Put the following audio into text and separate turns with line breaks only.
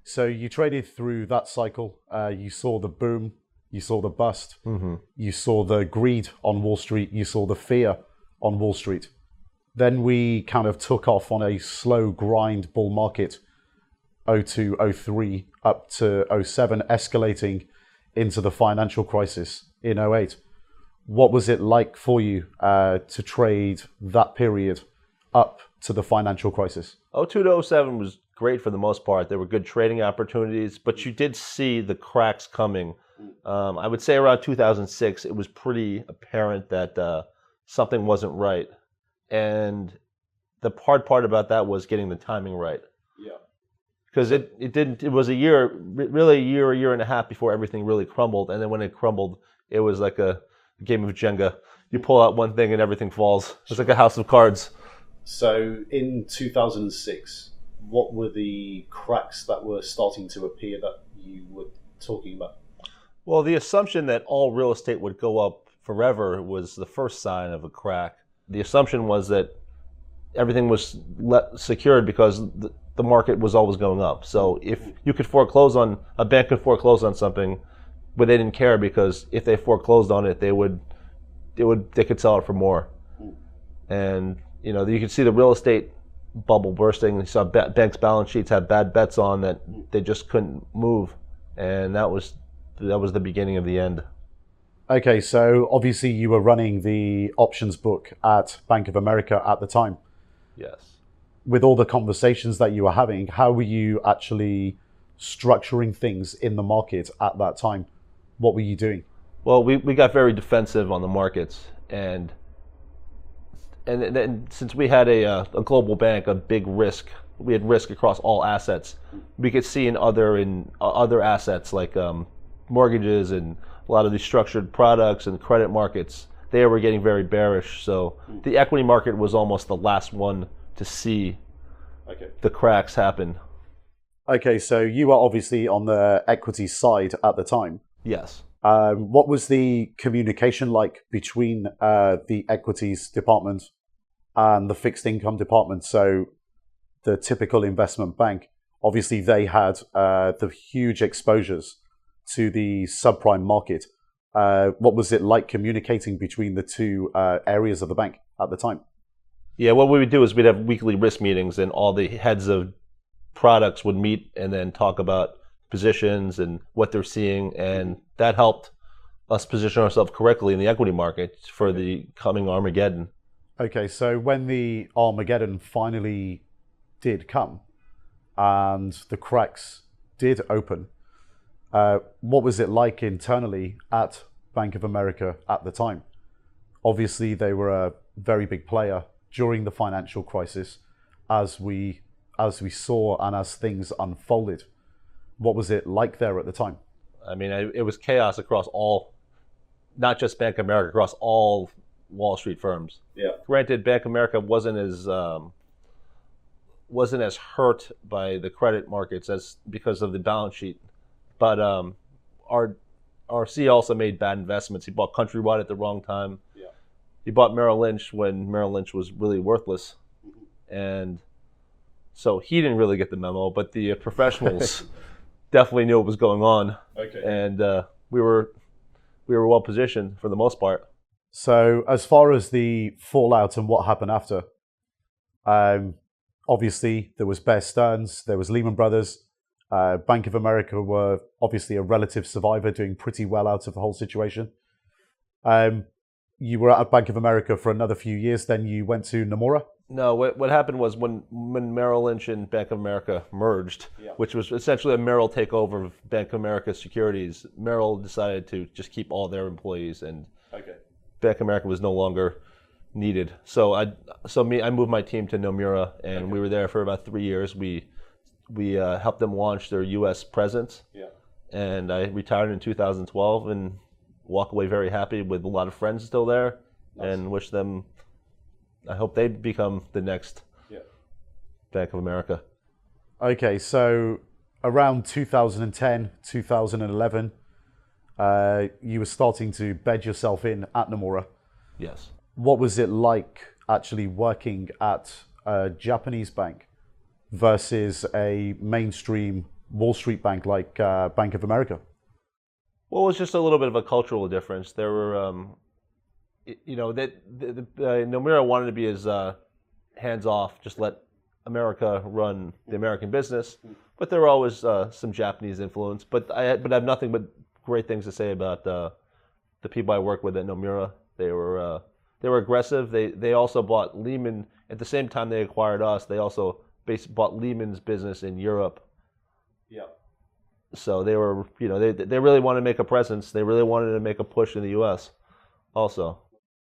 So you traded through that cycle. You saw the boom, you saw the bust, you saw the greed on Wall Street, you saw the fear on Wall Street. Then we kind of took off on a slow grind bull market, 02, 03, up to 07, escalating into the financial crisis in 08. What was it like for you to trade that period up to the financial crisis?
02 to 07 was great for the most part. There were good trading opportunities, but you did see the cracks coming. I would say around 2006, it was pretty apparent that something wasn't right. And the hard part about that was getting the timing right.
Yeah.
Because it was a year and a half before everything really crumbled. And then when it crumbled, it was like a game of Jenga. You pull out one thing and everything falls. It's like a house of cards.
So in 2006, what were the cracks that were starting to appear that you were talking about?
Well, the assumption that all real estate would go up forever was the first sign of a crack. The assumption was that everything was secured because the market was always going up. So if you could foreclose on, a bank could foreclose on something, but they didn't care because if they foreclosed on it, they could sell it for more. And you could see the real estate bubble bursting. You saw banks' balance sheets had bad bets on that they just couldn't move, and that was the beginning of the end.
Okay, so obviously you were running the options book at Bank of America at the time.
Yes.
With all the conversations that you were having, how were you actually structuring things in the market at that time? What were you doing?
Well, we got very defensive on the markets, and then since we had a global bank, a big risk, we had risk across all assets. We could see in other assets like mortgages and a lot of these structured products and credit markets, they were getting very bearish. So the equity market was almost the last one to see the cracks happen.
Okay, so you were obviously on the equity side at the time.
Yes.
What was the communication like between the equities department and the fixed income department? So the typical investment bank, obviously they had the huge exposures to the subprime market. What was it like communicating between the two areas of the bank at the time?
Yeah, what we would do is we'd have weekly risk meetings, and all the heads of products would meet and then talk about positions and what they're seeing, and that helped us position ourselves correctly in the equity market for the coming Armageddon.
Okay, so when the Armageddon finally did come and the cracks did open, what was it like internally at Bank of America at the time? Obviously, they were a very big player during the financial crisis, as we saw and as things unfolded. What was it like there at the time?
I mean, it was chaos across all, not just Bank of America, across all Wall Street firms.
Yeah. Granted,
Bank of America wasn't as hurt by the credit markets as because of the balance sheet. But our CEO also made bad investments. He bought Countrywide at the wrong time.
Yeah.
He bought Merrill Lynch when Merrill Lynch was really worthless. And so he didn't really get the memo, but the professionals definitely knew what was going on.
Okay.
And we were well positioned for the most part.
So as far as the fallout and what happened after, obviously there was Bear Stearns, there was Lehman Brothers. Bank of America were obviously a relative survivor, doing pretty well out of the whole situation. You were at Bank of America for another few years, then you went to Nomura?
No, what happened was when Merrill Lynch and Bank of America merged, which was essentially a Merrill takeover of Bank of America securities, Merrill decided to just keep all their employees, and Bank of America was no longer needed. So I moved my team to Nomura, and we were there for about 3 years. We helped them launch their U.S. presence, and I retired in 2012 and walk away very happy with a lot of friends still there, and wish them. I hope they become the next Bank of America.
Okay, so around 2010, 2011, you were starting to bed yourself in at Nomura.
Yes.
What was it like actually working at a Japanese bank versus a mainstream Wall Street bank like Bank of America?
Well, it was just a little bit of a cultural difference. There were, Nomura wanted to be as hands off, just let America run the American business. But there were always some Japanese influence. But I have nothing but great things to say about the people I worked with at Nomura. They were aggressive. They also bought Lehman at the same time they acquired us. They also bought Lehman's business in Europe.
Yeah.
So they were, they really wanted to make a presence. They really wanted to make a push in the U.S. also.